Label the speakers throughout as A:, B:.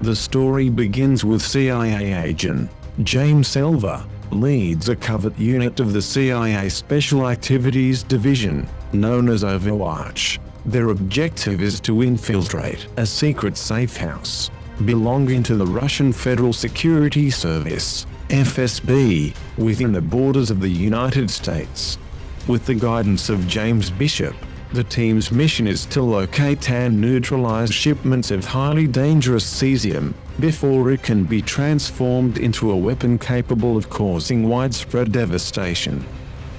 A: The story begins with CIA agent James Silva, leads a covert unit of the CIA Special Activities Division, known as Overwatch. Their objective is to infiltrate a secret safe house belonging to the Russian Federal Security Service, FSB, within the borders of the United States. With the guidance of James Bishop, the team's mission is to locate and neutralize shipments of highly dangerous cesium before it can be transformed into a weapon capable of causing widespread devastation.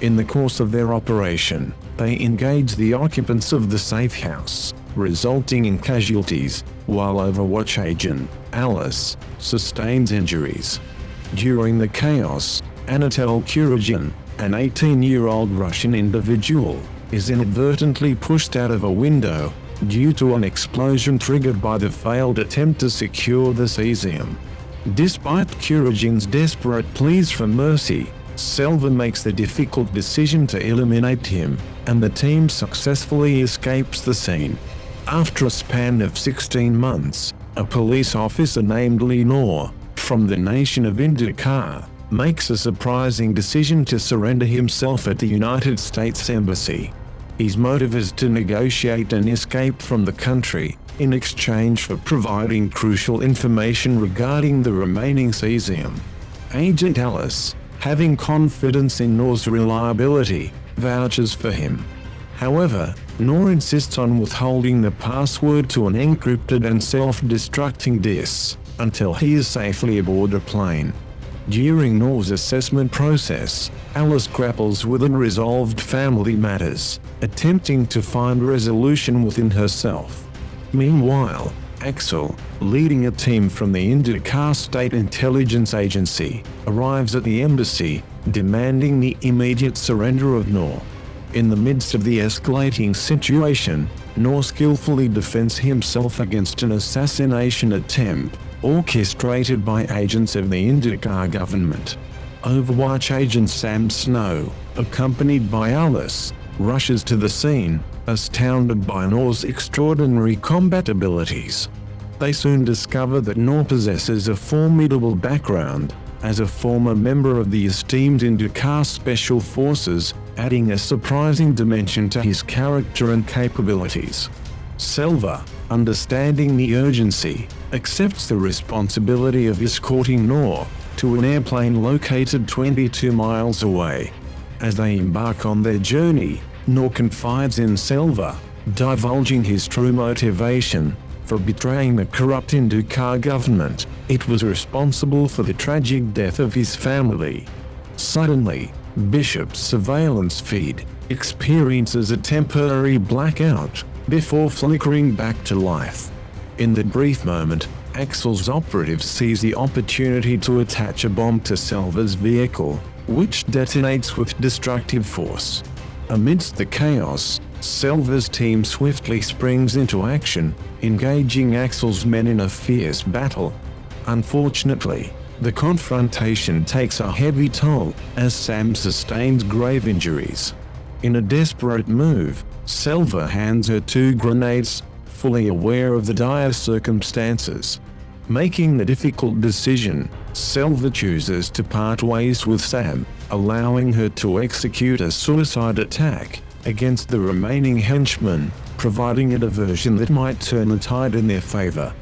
A: In the course of their operation, they engage the occupants of the safe house, resulting in casualties, while Overwatch agent Alice sustains injuries. During the chaos, Anatol Kuragin, an 18-year-old Russian individual, is inadvertently pushed out of a window due to an explosion triggered by the failed attempt to secure the cesium. Despite Kuragin's desperate pleas for mercy, Silva makes the difficult decision to eliminate him, and the team successfully escapes the scene. After a span of 16 months, a police officer named Lenore, from the nation of Indica, makes a surprising decision to surrender himself at the United States Embassy. His motive is to negotiate an escape from the country, in exchange for providing crucial information regarding the remaining cesium. Agent Alice, having confidence in Noor's reliability, vouches for him. However, Noor insists on withholding the password to an encrypted and self-destructing disk until he is safely aboard a plane. During Noor's assessment process, Alice grapples with unresolved family matters, attempting to find resolution within herself. Meanwhile, Axel, leading a team from the Indica State Intelligence Agency, arrives at the embassy, demanding the immediate surrender of Noor. In the midst of the escalating situation, Noor skillfully defends himself against an assassination attempt orchestrated by agents of the Indica government. Overwatch agent Sam Snow, accompanied by Alice, rushes to the scene, astounded by Noor's extraordinary combat abilities. They soon discover that Noor possesses a formidable background as a former member of the esteemed Indica Special Forces, adding a surprising dimension to his character and capabilities. Silva, understanding the urgency, accepts the responsibility of escorting Noor to an airplane located 22 miles away. As they embark on their journey, Noor confides in Silva, divulging his true motivation for betraying the corrupt Indica government. It was responsible for the tragic death of his family. Suddenly, Bishop's surveillance feed experiences a temporary blackout before flickering back to life. In the brief moment, Axel's operative sees the opportunity to attach a bomb to Silva's vehicle, which detonates with destructive force. Amidst the chaos, Silva's team swiftly springs into action, engaging Axel's men in a fierce battle. Unfortunately, the confrontation takes a heavy toll, as Sam sustains grave injuries. In a desperate move, Silva hands her 2 grenades, fully aware of the dire circumstances. Making the difficult decision, Silva chooses to part ways with Sam, allowing her to execute a suicide attack against the remaining henchmen, providing a diversion that might turn the tide in their favor.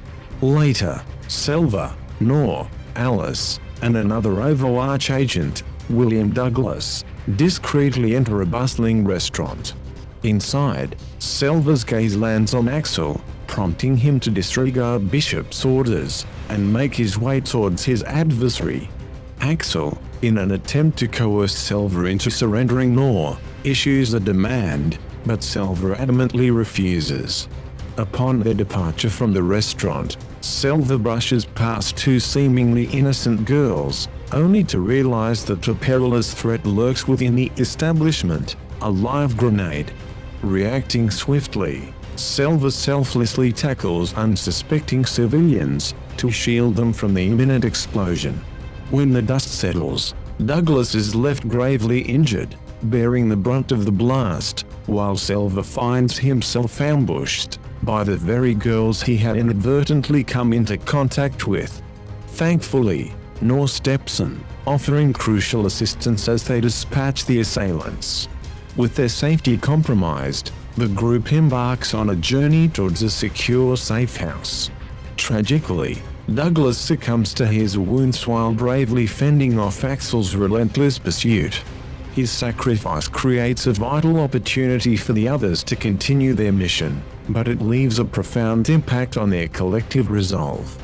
A: Later, Silva, Noor, Alice, and another Overwatch agent, William Douglas, discreetly enter a bustling restaurant. Inside, Silva's gaze lands on Axel, prompting him to disregard Bishop's orders and make his way towards his adversary. Axel, in an attempt to coerce Silva into surrendering Noor, issues a demand, but Silva adamantly refuses. Upon their departure from the restaurant, Silva brushes past 2 seemingly innocent girls, only to realize that a perilous threat lurks within the establishment: a live grenade. Reacting swiftly, Silva selflessly tackles unsuspecting civilians to shield them from the imminent explosion. When the dust settles, Douglas is left gravely injured, bearing the brunt of the blast, while Silva finds himself ambushed by the very girls he had inadvertently come into contact with. Thankfully, Noor steps in, offering crucial assistance as they dispatch the assailants. With their safety compromised, the group embarks on a journey towards a secure safe house. Tragically, Douglas succumbs to his wounds while bravely fending off Axel's relentless pursuit. His sacrifice creates a vital opportunity for the others to continue their mission, but it leaves a profound impact on their collective resolve.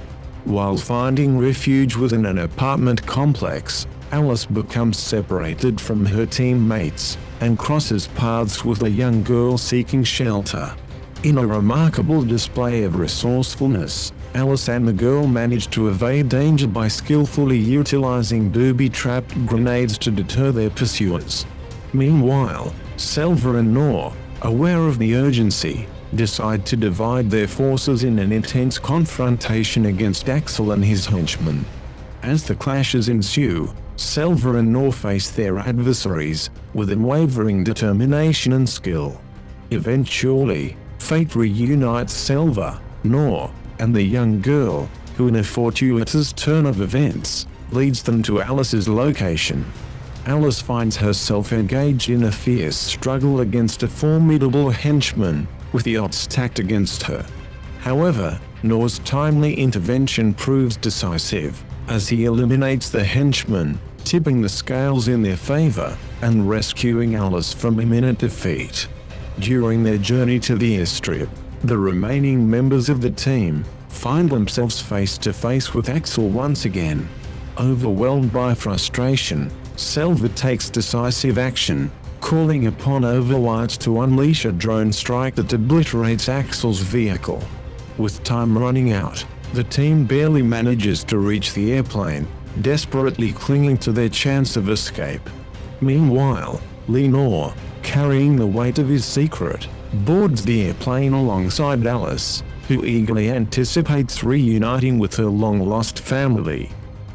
A: While finding refuge within an apartment complex, Alice becomes separated from her teammates and crosses paths with a young girl seeking shelter. In a remarkable display of resourcefulness, Alice and the girl manage to evade danger by skillfully utilizing booby-trapped grenades to deter their pursuers. Meanwhile, Silva and Noor, aware of the urgency, decide to divide their forces in an intense confrontation against Axel and his henchmen. As the clashes ensue, Silva and Noor face their adversaries with unwavering determination and skill. Eventually, fate reunites Silva, Noor, and the young girl, who in a fortuitous turn of events, leads them to Alice's location. Alice finds herself engaged in a fierce struggle against a formidable henchman, with the odds stacked against her. However, Noor's timely intervention proves decisive, as he eliminates the henchman, tipping the scales in their favor, and rescuing Alice from imminent defeat. During their journey to the airstrip, the remaining members of the team find themselves face to face with Axel once again. Overwhelmed by frustration, Silva takes decisive action, calling upon Overwatch to unleash a drone strike that obliterates Axel's vehicle. With time running out, the team barely manages to reach the airplane, desperately clinging to their chance of escape. Meanwhile, Noor, carrying the weight of his secret, boards the airplane alongside Alice, who eagerly anticipates reuniting with her long-lost family.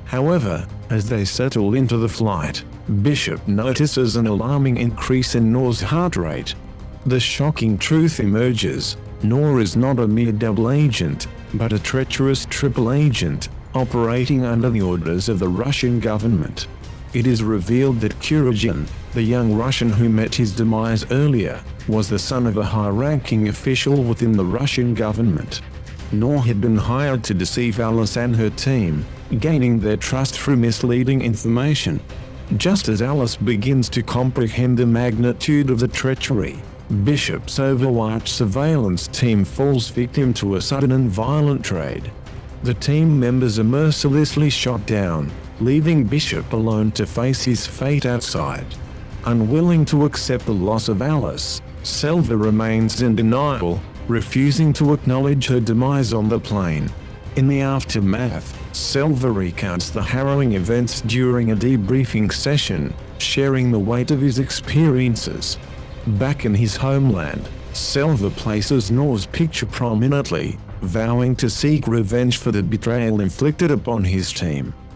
A: However, as they settle into the flight, Bishop notices an alarming increase in Noor's heart rate. The shocking truth emerges: Noor is not a mere double agent, but a treacherous triple agent, operating under the orders of the Russian government. It is revealed that Kuragin, the young Russian who met his demise earlier, was the son of a high-ranking official within the Russian government. Noor had been hired to deceive Alice and her team, gaining their trust through misleading information. Just as Alice begins to comprehend the magnitude of the treachery, Bishop's Overwatch surveillance team falls victim to a sudden and violent raid. The team members are mercilessly shot down, leaving Bishop alone to face his fate outside. Unwilling to accept the loss of Alice, Silva remains in denial, refusing to acknowledge her demise on the plane. In the aftermath, Silva recounts the harrowing events during a debriefing session, sharing the weight of his experiences. Back in his homeland, Silva places Noor's picture prominently, vowing to seek revenge for the betrayal inflicted upon his team.